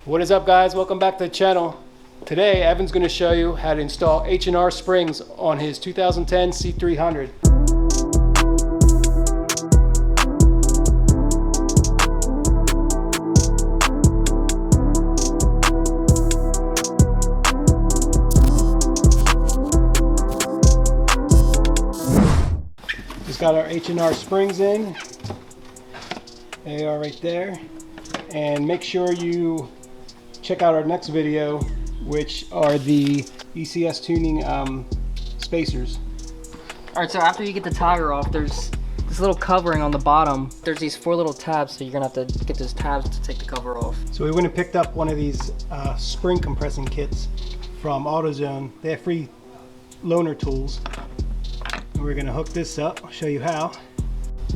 What is up, guys? Welcome back to the channel. Today Evan's going to show you how to install H&R springs on his 2010 C300. Just got our H&R springs in. They are right there. And make sure you check out our next video, which are the ECS tuning spacers. Alright, so after you get the tire off, there's this little covering on the bottom. There's these 4 little tabs, so you're gonna have to get those tabs to take the cover off. So we went and picked up one of these spring compressing kits from AutoZone. They have free loaner tools. And we're gonna hook this up. I'll show you how.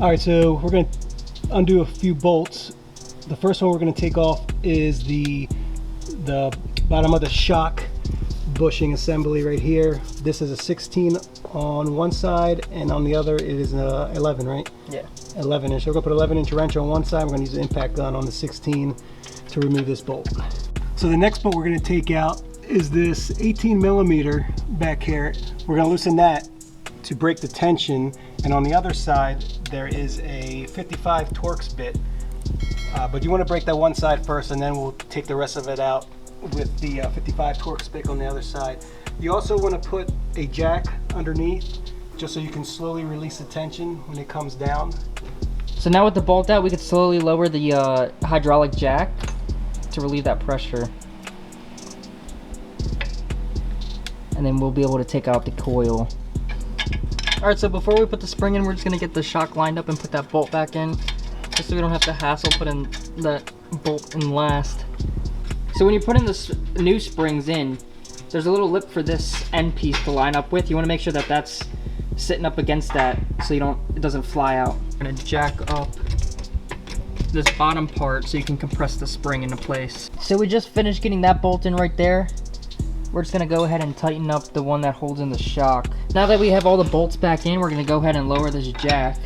Alright, so we're gonna undo a few bolts. The first one we're gonna take off is the bottom of the shock bushing assembly right here. This is a 16 on one side, and on the other it is a 11, right? Yeah. 11 inch. So we're gonna put 11-inch wrench on one side. We're gonna use an impact gun on the 16 to remove this bolt. So the next bolt we're gonna take out is this 18mm back here. We're gonna loosen that to break the tension, and on the other side there is a 55 Torx bit. But you want to break that one side first, and then we'll take the rest of it out with the 55 Torx bit on the other side. You also want to put a jack underneath, just so you can slowly release the tension when it comes down. So now with the bolt out, we could slowly lower the hydraulic jack to relieve that pressure. And then we'll be able to take out the coil. Alright, so before we put the spring in, we're just going to get the shock lined up and put that bolt back in, just so we don't have to hassle putting that bolt in last. So when you're putting the new springs in, there's a little lip for this end piece to line up with. You want to make sure that that's sitting up against that, so it doesn't fly out. I'm going to jack up this bottom part so you can compress the spring into place. So we just finished getting that bolt in right there. We're just going to go ahead and tighten up the one that holds in the shock. Now that we have all the bolts back in, we're going to go ahead and lower this jack,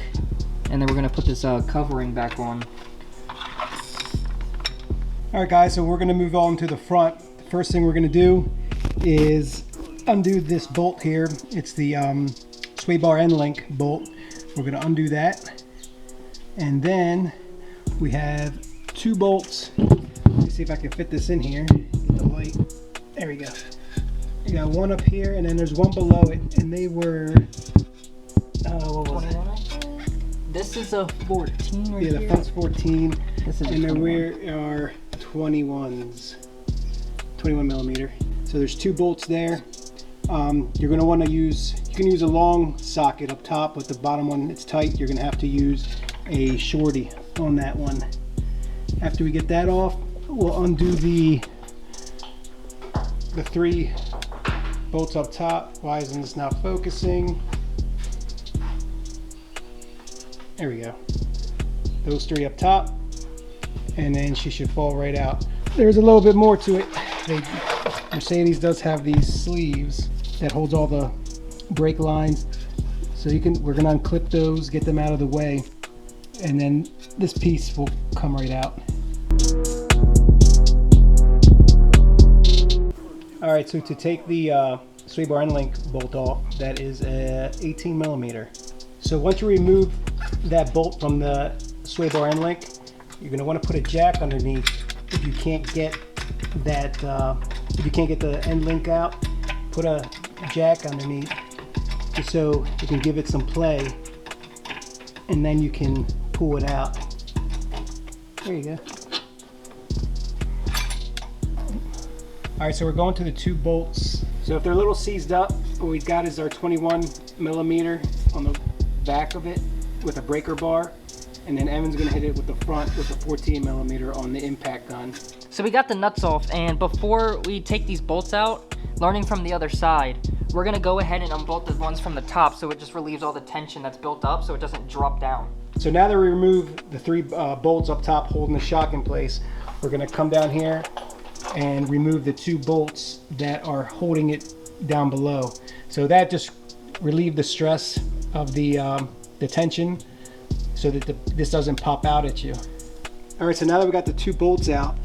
and then we're going to put this covering back on. Alright guys, so we're going to move on to the front. The first thing we're going to do is undo this bolt here. It's the sway bar end link bolt. We're going to undo that, and then we have 2 bolts. Let me see if I can fit this in here. Get the light. There we go. You got one up here, and then there's one below it, and they were what was 21? it? This is a 14 right here. Yeah, the front's 14, This is and the rear are 21s, 21mm. So there's 2 bolts there. You're going to want to use, you can use a long socket up top, but the bottom one, it's tight. You're going to have to use a shorty on that one. After we get that off, we'll undo the 3 bolts up top. Why isn't this not focusing? There we go. Those 3 up top, and then she should fall right out. There's a little bit more to it. Mercedes does have these sleeves that holds all the brake lines, so we're gonna unclip those, get them out of the way, and then this piece will come right out. All right, so to take the sway bar end link bolt off, that is a 18mm. So once you remove that bolt from the sway bar end link, you're going to want to put a jack underneath. If you can't get that, if you can't get the end link out, put a jack underneath, just so you can give it some play, and then you can pull it out. There you go. Alright, so we're going to the 2 bolts. So if they're a little seized up, what we've got is our 21mm on the back of it with a breaker bar, and then Evan's going to hit it with the front with the 14mm on the impact gun. So we got the nuts off, and before we take these bolts out, learning from the other side, we're going to go ahead and unbolt the ones from the top, so it just relieves all the tension that's built up so it doesn't drop down. So now that we remove the 3 bolts up top holding the shock in place, we're going to come down here and remove the 2 bolts that are holding it down below. So that just relieved the stress of the tension, so that this doesn't pop out at you. All right, so now that we got the 2 bolts out,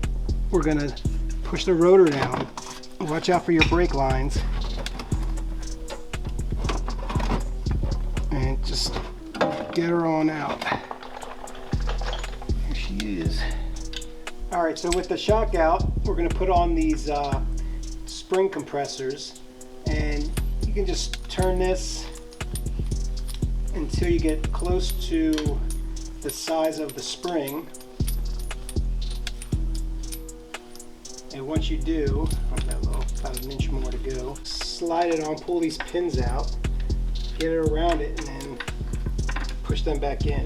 we're gonna push the rotor down. Watch out for your brake lines. And just get her on out. Here she is. All right, so with the shock out, we're gonna put on these spring compressors, and you can just turn this until you get close to the size of the spring. And once you do, I've got about an inch more to go, slide it on, pull these pins out, get it around it, and then push them back in.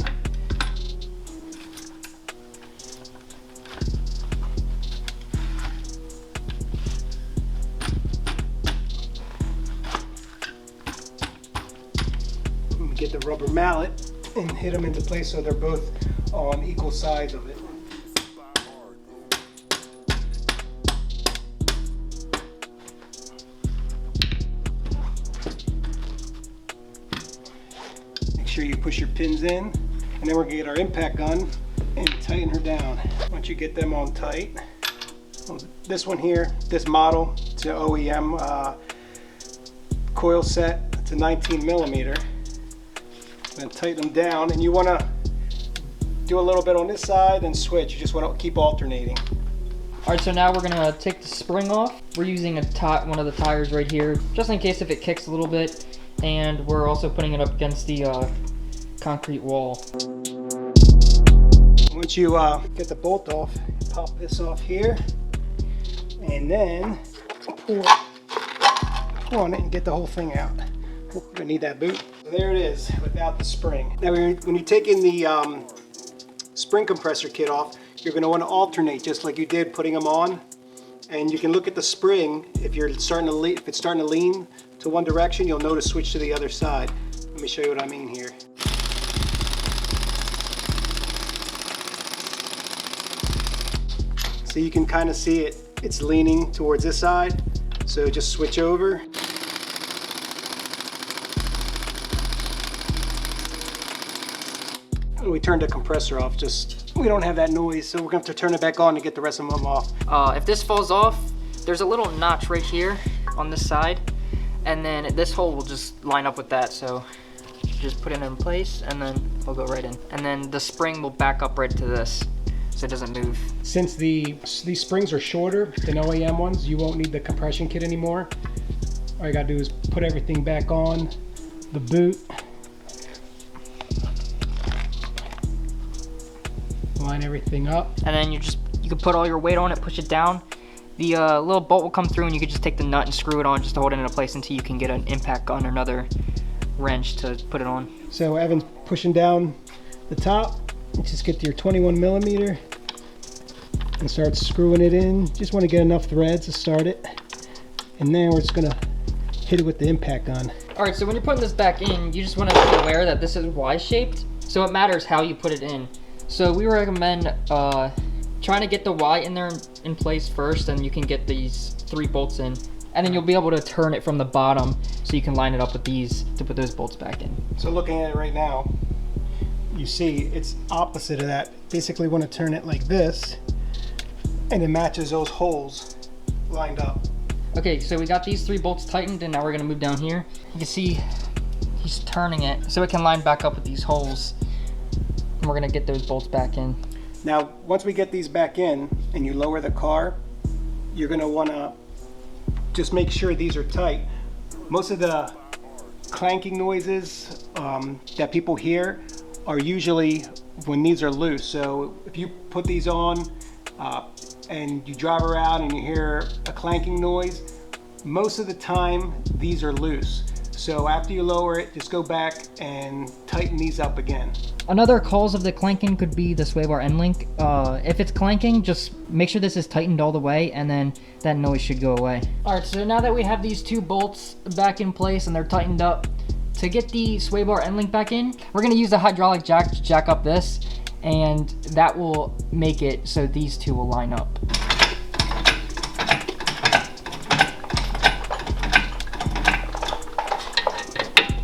And get the rubber mallet and hit them into place so they're both on equal sides of it. Make sure you push your pins in, and then we're gonna get our impact gun and tighten her down. Once you get them on tight, this one here, this model, it's an OEM coil set. It's a 19 millimeter. Then tighten them down, and you want to do a little bit on this side and switch. You just want to keep alternating. All right, so now we're gonna take the spring off. We're using one of the tires right here, just in case if it kicks a little bit, and we're also putting it up against the concrete wall. Once you get the bolt off, pop this off here, and then pull on it and get the whole thing out. We're gonna need that boot. So there it is, without the spring. Now, when you're taking the spring compressor kit off, you're gonna want to alternate just like you did putting them on. And you can look at the spring. If it's starting to lean to one direction, you'll know to switch to the other side. Let me show you what I mean here. So you can kind of see it's leaning towards this side. So just switch over. And we turned the compressor off, we don't have that noise, so we're going to have to turn it back on to get the rest of them off. If this falls off, there's a little notch right here on this side, and then this hole will just line up with that, so just put it in place and then it'll go right in. And then the spring will back up right to this, so it doesn't move. Since these springs are shorter than OEM ones, you won't need the compression kit anymore. All you gotta do is put everything back on the boot, line everything up, and then you can put all your weight on it, push it down. The little bolt will come through, and you can just take the nut and screw it on just to hold it into place until you can get an impact gun or another wrench to put it on. So Evan's pushing down the top. Just get to your 21 millimeter and start screwing it in. Just want to get enough threads to start it, and then we're just gonna hit it with the impact gun. All right, so when you're putting this back in, you just want to be aware that this is Y-shaped, so it matters how you put it in. So we recommend trying to get the Y in there in place first, and you can get these 3 bolts in, and then you'll be able to turn it from the bottom so you can line it up with these to put those bolts back in. So looking at it right now, you see it's opposite of that. Basically want to turn it like this, and it matches those holes lined up. Okay, so we got these 3 bolts tightened, and now we're gonna move down here. You can see he's turning it so it can line back up with these holes. And we're gonna get those bolts back in. Now, once we get these back in and you lower the car, you're gonna wanna just make sure these are tight. Most of the clanking noises that people hear are usually when these are loose. So if you put these on and you drive around and you hear a clanking noise, most of the time these are loose. So after you lower it, just go back and tighten these up again. Another cause of the clanking could be the sway bar end link. If it's clanking, just make sure this is tightened all the way, and then that noise should go away. All right, so now that we have these 2 bolts back in place and they're tightened up, to get the sway bar end link back in, we're gonna use a hydraulic jack to jack up this, and that will make it so these 2 will line up.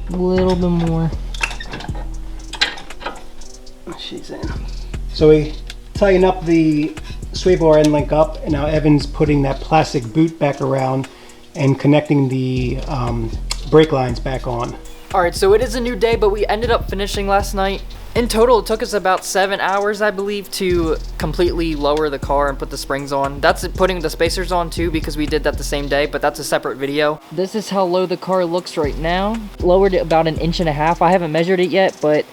A little bit more. She's in. So we tighten up the swivel end link up, and now Evan's putting that plastic boot back around and connecting the brake lines back on. Alright, so it is a new day, but we ended up finishing last night. In total, it took us about 7 hours, I believe, to completely lower the car and put the springs on. That's putting the spacers on too, because we did that the same day, but that's a separate video. This is how low the car looks right now. Lowered it about 1.5 inches. I haven't measured it yet, but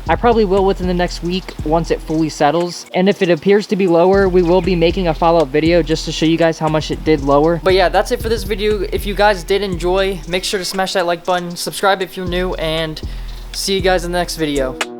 I probably will within the next week once it fully settles. And if it appears to be lower, we will be making a follow-up video just to show you guys how much it did lower. But yeah, that's it for this video. If you guys did enjoy, make sure to smash that like button, subscribe if you're new, and see you guys in the next video.